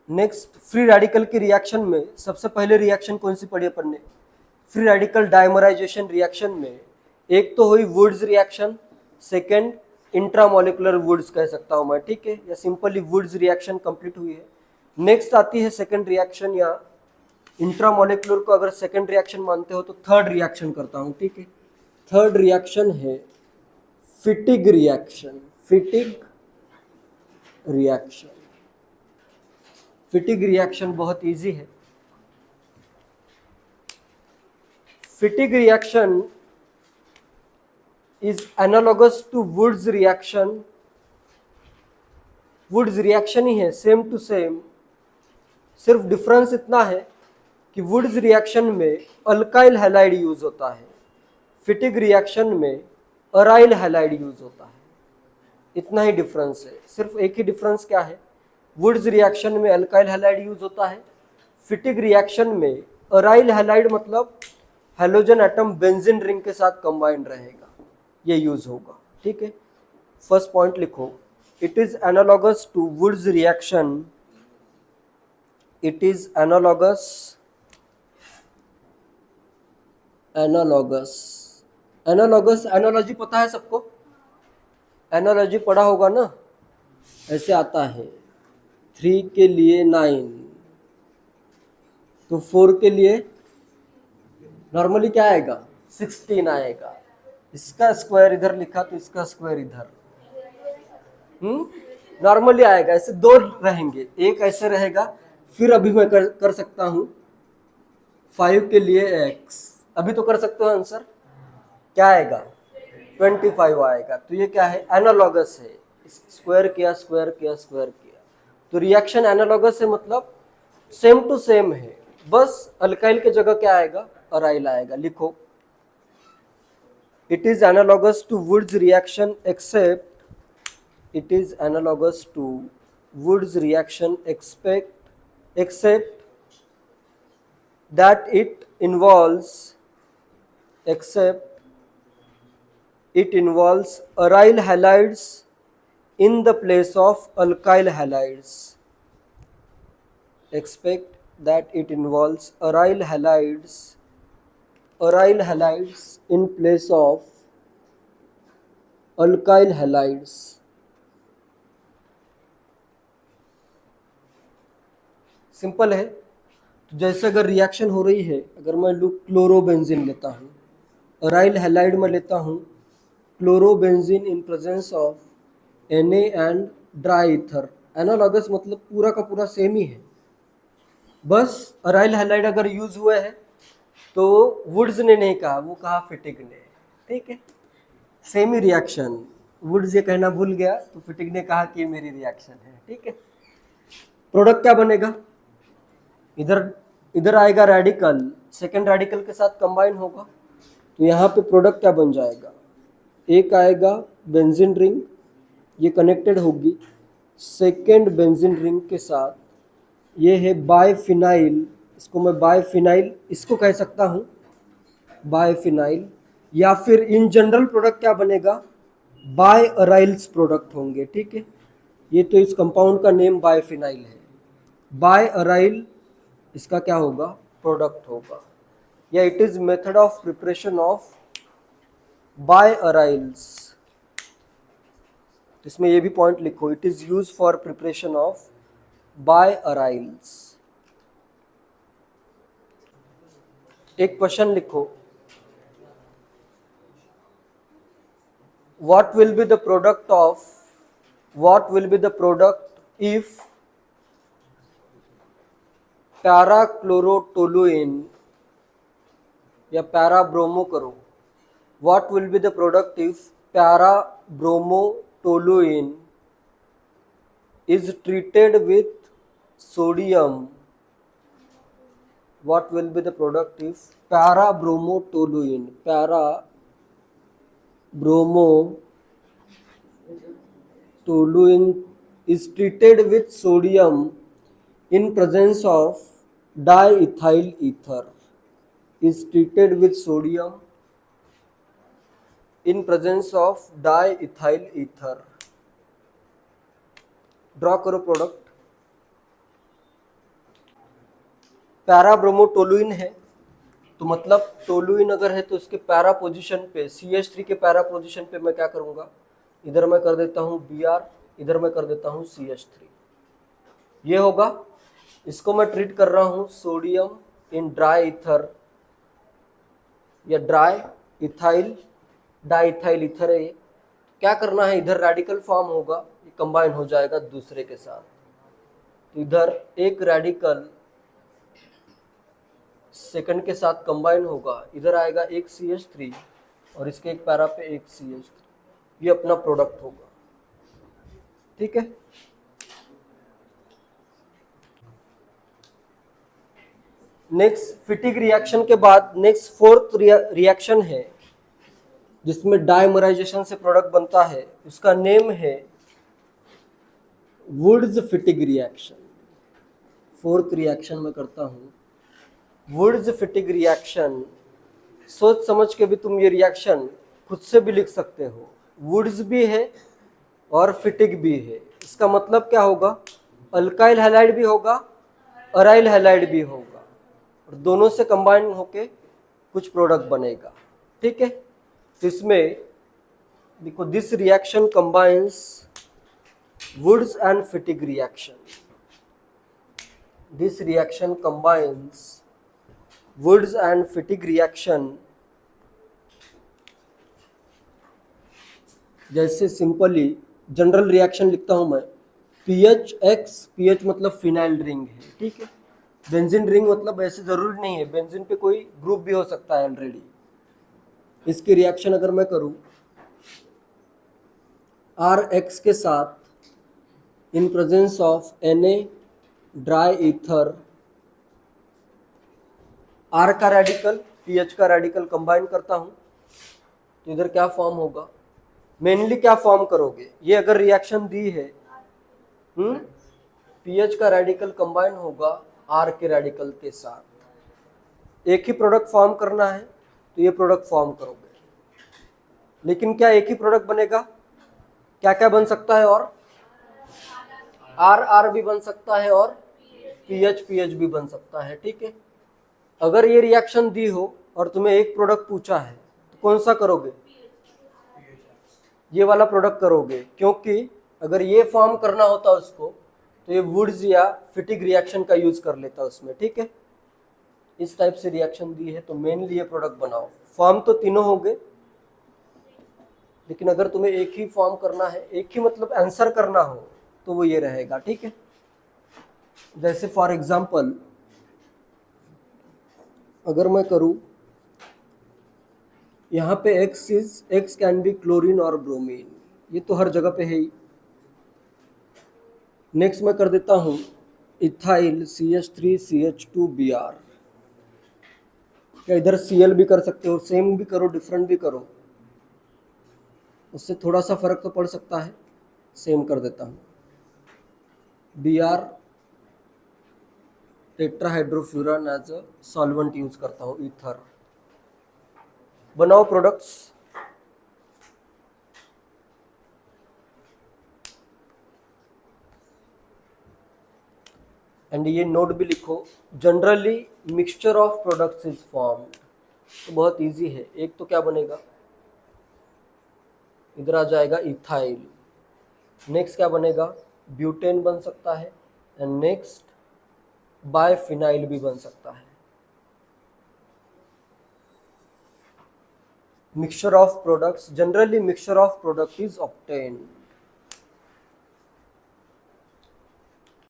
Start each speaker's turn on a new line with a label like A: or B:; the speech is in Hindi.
A: नेक्स्ट, फ्री रेडिकल की रिएक्शन में सबसे पहले रिएक्शन कौन सी पढ़ी अपन ने? फ्री रेडिकल डायमराइजेशन रिएक्शन में एक तो हुई Wurtz reaction, second intramolecular Wurtz कह सकता हूं मैं, ठीक है, या सिंपली वुड्स रिएक्शन कंप्लीट हुई है। नेक्स्ट आती है सेकेंड रिएक्शन, या इंट्रामोलिकुलर को अगर सेकेंड रिएक्शन मानते हो तो थर्ड रिएक्शन करता हूं, ठीक है। थर्ड रिएक्शन है Fittig reaction. Fittig reaction, Fittig reaction बहुत इजी है। Fittig reaction is analogous to Woods reaction। Woods reaction ही है, सेम टू सेम, सिर्फ डिफरेंस इतना है कि वुड्स रिएक्शन में अल्काइल हैलाइड यूज होता है, फिटिग रिएक्शन में अराइल हैलाइड यूज होता है। इतना ही डिफरेंस है। सिर्फ एक ही डिफरेंस क्या है, वुड्स रिएक्शन में अल्काइल हैलाइड यूज होता है, फिटिग रिएक्शन में अराइल हैलाइड मतलब हेलोजन एटम बेंजीन रिंग के साथ कंबाइंड रहेगा, ये यूज होगा, ठीक है। फर्स्ट पॉइंट लिखो, it is analogous to Wurtz reaction. It is analogous, analogous, analogous, analogy पता है सबको? एनालॉजी पढ़ा होगा ना, ऐसे आता है 3 के लिए 9, तो 4 के लिए नॉर्मली क्या आएगा, 16 आएगा। इसका स्क्वायर इधर लिखा तो इसका स्क्वायर इधर, नॉर्मली आएगा। ऐसे दो रहेंगे, एक ऐसे रहेगा, फिर अभी मैं कर सकता हूं 5 के लिए x, अभी तो कर सकते हो आंसर, क्या आएगा 25 आएगा। तो ये क्या है, एनालॉगस है, स्क्वायर किया स्क्वायर किया स्क्वायर किया, तो रिएक्शन एनालॉगस है, मतलब सेम टू सेम है, बस अल्काइल के जगह क्या आएगा, अराइल आएगा। लिखो, it is analogous to Wurtz reaction except, it is analogous to Wood's reaction except that it involves aryl halides in the place of alkyl halides. Expect that it involves aryl halides in place of alkyl halides. Simple है। तो जैसे अगर रिएक्शन हो रही है, अगर मैं क्लोरोबेंजीन लेता हूँ, अराइल हैलाइड में लेता हूँ chlorobenzene in presence of Na and dry ether, analogous मतलब पूरा का पूरा सेम ही है, बस अराइल हैलाइड अगर यूज हुए हैं तो वुड्स ने नहीं कहा, वो कहा फिटिग ने, ठीक है, सेम ही रिएक्शन। वुड्स ये कहना भूल गया तो फिटिग ने कहा कि ये मेरी रिएक्शन है, ठीक है। प्रोडक्ट क्या बनेगा, इधर इधर आएगा रेडिकल, सेकेंड रेडिकल के साथ कंबाइन होगा, तो यहाँ पे प्रोडक्ट क्या बन जाएगा, एक आएगा बेंजीन रिंग, ये कनेक्टेड होगी सेकेंड बेंजीन रिंग के साथ, ये है बायफिनाइल, इसको मैं बायफिनाइल इसको कह सकता हूँ बायफिनाइल, या फिर इन जनरल प्रोडक्ट क्या बनेगा, बाय अराइल्स प्रोडक्ट होंगे, ठीक है। ये तो इस कंपाउंड का नेम बायफिनाइल है, बाय अराइल इसका क्या होगा, प्रोडक्ट होगा, या it is method of preparation of biaryls. इसमें ये भी पॉइंट लिखो, it is use for preparation of biaryls. एक क्वेश्चन लिखो, what will be the product if पैराक्लोरोटोलुइन या पैराब्रोमो करो, what will be the product if पैराब्रोमोटोलुइन is treated with sodium? What will be the product if पैराब्रोमोटोलुइन is treated with sodium in presence of diethyl ether, is treated with sodium in presence of diethyl ether। Draw करो प्रोडक्ट, पैराब्रोमोटोलुइन है, तो मतलब टोलुइन अगर है तो उसके पैरा पोजीशन पे CH3 के पैरा पोजीशन पे मैं क्या करूंगा, इधर मैं कर देता हूँ Br, इधर मैं कर देता हूँ CH3, ये होगा। इसको मैं ट्रीट कर रहा हूँ सोडियम इन ड्राई ईथर या ड्राई इथाइल डाइथाइल ईथर है। क्या करना है, इधर रेडिकल फॉर्म होगा, ये कंबाइन हो जाएगा दूसरे के साथ, तो इधर एक रेडिकल सेकंड के साथ कंबाइन होगा, इधर आएगा एक CH3 और इसके एक पैरा पे एक CH3, ये अपना प्रोडक्ट होगा। ठीक है, नेक्स्ट फिटिक रिएक्शन के बाद नेक्स्ट फोर्थ रिएक्शन है जिसमें डाइमराइजेशन से प्रोडक्ट बनता है, उसका नेम है Wurtz Fittig reaction. Fourth reaction में करता हूँ वुड्स फिटिक रिएक्शन। सोच समझ के भी तुम ये रिएक्शन खुद से भी लिख सकते हो, वुड्स भी है और फिटिक भी है। इसका मतलब क्या होगा, अल्काइल हैलाइड भी होगा, अराइल हैलाइड भी होगा, और दोनों से कंबाइन होके कुछ प्रोडक्ट बनेगा। ठीक है, तो इसमें देखो, this reaction combines Wurtz and Fittig reaction. This reaction combines Wurtz and Fittig reaction. जैसे सिंपली जनरल रिएक्शन लिखता हूं मैं, PHX, PH मतलब फिनाइल रिंग है। ठीक है, बेंजीन रिंग मतलब ऐसे जरूरी नहीं है, बेंजीन पे कोई ग्रुप भी हो सकता है ऑलरेडी। इसकी रिएक्शन अगर मैं करूं RX के साथ in presence of Na dry ether, R का रेडिकल PH का रेडिकल कंबाइन करता हूं, तो इधर क्या फॉर्म होगा, मेनली क्या फॉर्म करोगे, ये अगर रिएक्शन दी है, PH का रेडिकल कंबाइन होगा R के रेडिकल के साथ, एक ही प्रोडक्ट फॉर्म करना है तो ये प्रोडक्ट फॉर्म करोगे। लेकिन क्या एक ही प्रोडक्ट बनेगा, क्या क्या बन सकता है, और R भी बन सकता है और PH भी बन सकता है। ठीक है, अगर ये रिएक्शन दी हो और तुम्हें एक प्रोडक्ट पूछा है तो कौन सा करोगे, ये वाला प्रोडक्ट करोगे, क्योंकि अगर ये फॉर्म करना होता उसको तो ये वुड्स या फिटिक रिएक्शन का यूज कर लेता उसमें। ठीक है, इस टाइप से रिएक्शन दी है तो मेनली ये प्रोडक्ट बनाओ। फॉर्म तो तीनों होंगे, लेकिन अगर तुम्हें एक ही फॉर्म करना है, एक ही मतलब आंसर करना हो, तो वो ये रहेगा। ठीक है, जैसे फॉर एग्जांपल अगर मैं करूं यहाँ पे X कैन बी क्लोरीन और ब्रोमीन, ये तो हर जगह पे है ही। नेक्स्ट मैं कर देता हूँ इथाइल CH3CH2Br, या इधर Cl भी कर सकते हो, सेम भी करो डिफरेंट भी करो, उससे थोड़ा सा फर्क तो पड़ सकता है, सेम कर देता हूँ। Br tetrahydrofuran as a solvent use करता हूँ, ईथर। बनाओ प्रोडक्ट्स। एंड ये नोट भी लिखो, generally mixture of products is formed. तो बहुत इजी है, एक तो क्या बनेगा, इधर आ जाएगा इथाइल, नेक्स्ट क्या बनेगा, ब्यूटेन बन सकता है, एंड नेक्स्ट बायफिनाइल भी बन सकता है। Mixture of products, generally mixture of product is obtained.